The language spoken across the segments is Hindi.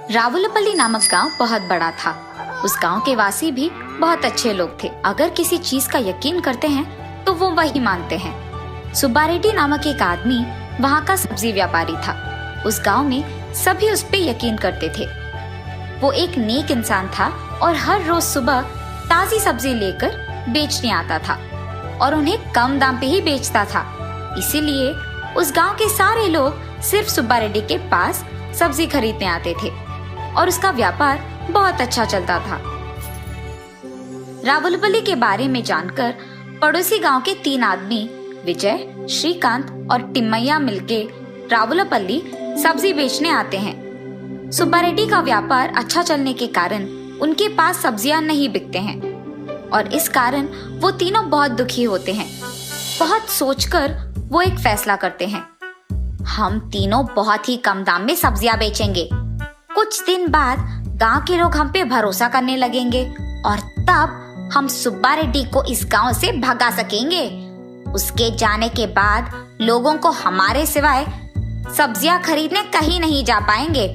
रावुलपल्ली नामक गांव बहुत बड़ा था। उस गांव के वासी भी बहुत अच्छे लोग थे। अगर किसी चीज का यकीन करते हैं तो वो वही मानते हैं। सुब्बा रेड्डी नामक एक आदमी वहाँ का सब्जी व्यापारी था। उस गांव में सभी उस पे यकीन करते थे। वो एक नेक इंसान था और हर रोज सुबह ताजी सब्जी लेकर बेचने आता था और उन्हें कम दाम पे ही बेचता था। इसीलिए उस गांव के सारे लोग सिर्फ सुब्बा रेड्डी के पास सब्जी खरीदने आते थे और उसका व्यापार बहुत अच्छा चलता था। रावुलपल्ली के बारे में जानकर पड़ोसी गांव के 3 आदमी विजय, श्रीकांत और टिम्मैया मिलके रावुलपल्ली सब्जी बेचने आते हैं। सुब्बा रेड्डी का व्यापार अच्छा चलने के कारण उनके पास सब्जियां नहीं बिकते हैं और इस कारण वो तीनों बहुत दुखी होते हैं। बहुत सोचकर वो एक फैसला करते हैं। हम तीनों बहुत ही कम दाम में सब्जियां बेचेंगे। कुछ दिन बाद गांव के लोग हम पे भरोसा करने लगेंगे और तब हम सुब्बा रेड्डी को इस गांव से भगा सकेंगे। उसके जाने के बाद लोगों को हमारे सिवाय सब्जियां खरीदने कहीं नहीं जा पाएंगे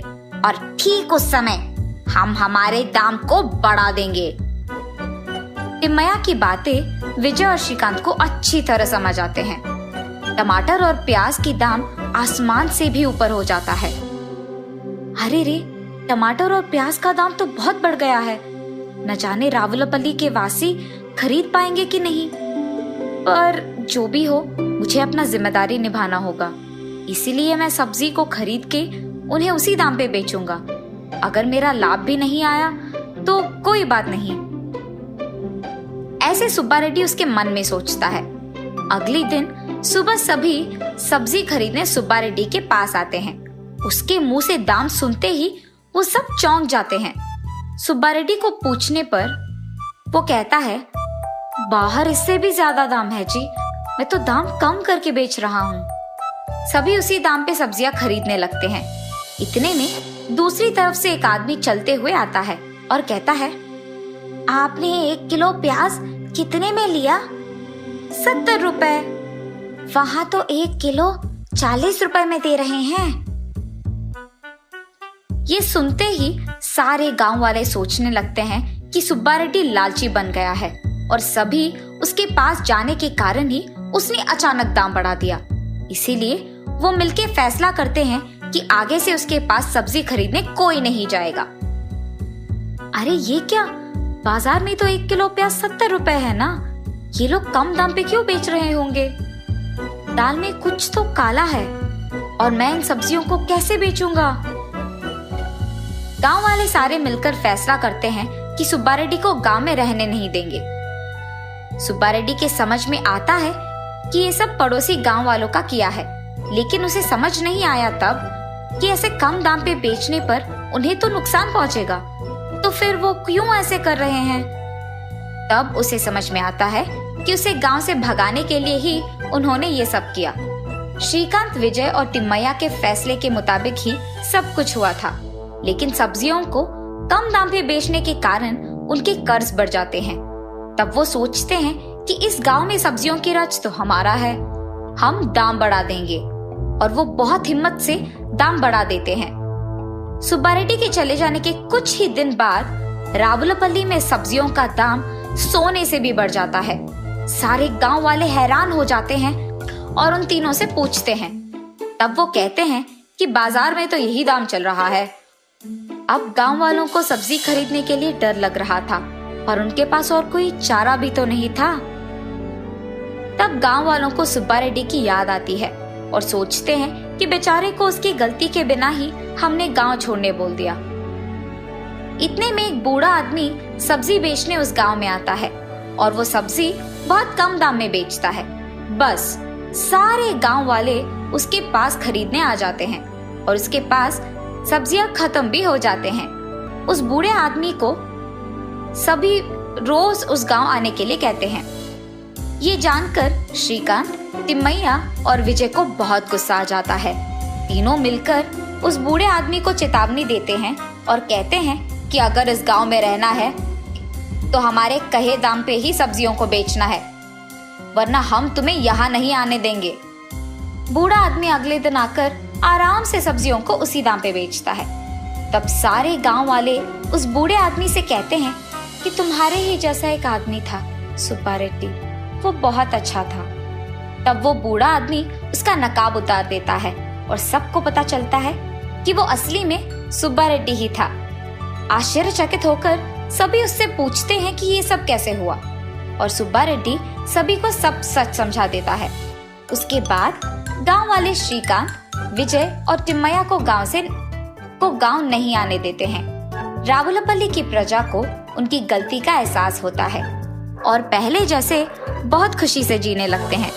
और ठीक उस समय हम हमारे दाम को बढ़ा देंगे। टिम्मैया की बातें विजय और श्रीकांत को अच्छी तरह समझ आते हैं। टमाटर और प्याज की दाम आसमान से भी ऊपर हो जाता है। अरे रे, टमाटर और प्याज का दाम तो बहुत बढ़ गया है। न जाने रावुलपल्ली के वासी खरीद पाएंगे कि नहीं। पर जो भी हो, मुझे अपना जिम्मेदारी निभाना होगा। इसीलिए मैं सब्जी को खरीद के उन्हें उसी दाम पे बेचूंगा। अगर मेरा लाभ भी नहीं आया तो कोई बात नहीं। ऐसे सुब्बा रेड्डी उसके मन में सोचता है। अगले दिन सुबह सभी सब्जी खरीदने सुब्बा रेड्डी के पास आते हैं। उसके मुंह से दाम सुनते ही वो सब चौंक जाते हैं। सुब्बा रेड्डी को पूछने पर वो कहता है, बाहर इससे भी ज्यादा दाम है जी। मैं तो दाम कम करके बेच रहा हूँ। सभी उसी दाम पे सब्जियां खरीदने लगते हैं। इतने में दूसरी तरफ से एक आदमी चलते हुए आता है और कहता है, आपने 1 किलो प्याज कितने में लिया? 70 रुपए। वहां तो 1 किलो 40 रुपए में दे रहे हैं। ये सुनते ही सारे गांव वाले सोचने लगते हैं कि सुब्बा रेड्डी लालची बन गया है और सभी उसके पास जाने के कारण ही उसने अचानक दाम बढ़ा दिया। इसीलिए वो मिलके फैसला करते हैं कि आगे से उसके पास सब्जी खरीदने कोई नहीं जाएगा। अरे ये क्या, बाजार में तो 1 किलो प्याज 70 रुपए है ना। ये लोग कम दाम पे क्यों बेच रहे होंगे? दाल में कुछ तो काला है और मैं इन सब्जियों को कैसे बेचूंगा? गांव वाले सारे मिलकर फैसला करते हैं कि सुब्बा रेड्डी को गांव में रहने नहीं देंगे। सुब्बा रेड्डी के समझ में आता है कि ये सब पड़ोसी गांव वालों का किया है, लेकिन उसे समझ नहीं आया तब कि ऐसे कम दाम पे बेचने पर उन्हें तो नुकसान पहुंचेगा, तो फिर वो क्यों ऐसे कर रहे हैं? तब उसे समझ में आता है कि उसे गांव से भगाने के लिए ही उन्होंने ये सब किया। श्रीकांत, विजय और टिम्मैया के फैसले के मुताबिक ही सब कुछ हुआ था, लेकिन सब्जियों को कम दाम पे बेचने के कारण उनके कर्ज बढ़ जाते हैं। तब वो सोचते हैं कि इस गांव में सब्जियों की रच तो हमारा है, हम दाम बढ़ा देंगे, और वो बहुत हिम्मत से दाम बढ़ा देते हैं। सुब्बा रेड्डी के चले जाने के कुछ ही दिन बाद रावुलपल्ली में सब्जियों का दाम सोने से भी बढ़ जाता है। सारे गांव वाले हैरान हो जाते हैं और उन तीनों से पूछते हैं। तब वो कहते हैं कि बाजार में तो यही दाम चल रहा है। अब गांव वालों को सब्जी खरीदने के लिए डर लग रहा था और उनके पास और कोई चारा भी तो नहीं था। तब गांव वालों को सुब्बा रेड्डी की याद आती है और सोचते हैं कि बेचारे को उसकी गलती के बिना ही हमने गांव छोड़ने बोल दिया। इतने में एक बूढ़ा आदमी सब्जी बेचने उस गांव में आता है और वो सब्जी बहुत कम दाम में बेचता है। बस सारे गांव वाले उसके पास खरीदने आ जाते हैं और उसके पास सब्जियां खत्म भी हो जाते हैं। उस बूढ़े आदमी को सभी रोज उस गांव आने के लिए कहते हैं। ये जानकर श्रीकांत, टिम्मैया और विजय को बहुत गुस्सा आ जाता है। तीनों मिलकर उस बूढ़े आदमी को चेतावनी देते हैं और कहते हैं कि अगर इस गांव में रहना है तो हमारे कहे दाम पे ही सब्जियों को बेचना है, वरना हम तुम्हें यहाँ नहीं आने देंगे। बूढ़ा आदमी अगले दिन आकर आराम से सब्जियों को उसी दाम पे बेचता है। तब सारे गांव वाले उस बूढ़े आदमी से कहते हैं कि तुम्हारे ही जैसा एक आदमी था सुब्बा रेड्डी, वो बहुत अच्छा था। तब वो बूढ़ा आदमी उसका नकाब उतार देता है और सबको पता चलता है कि वो असली में सुब्बा रेड्डी ही था। आश्चर्यचकित होकर सभी उससे पूछते हैं कि ये सब कैसे हुआ, और सुब्बा रेड्डी सभी को सब सच समझा देता है। उसके बाद गांव वाले श्रीकांत, विजय और टिम्मैया को गांव नहीं आने देते हैं। रावुलपल्ली की प्रजा को उनकी गलती का एहसास होता है और पहले जैसे बहुत खुशी से जीने लगते हैं।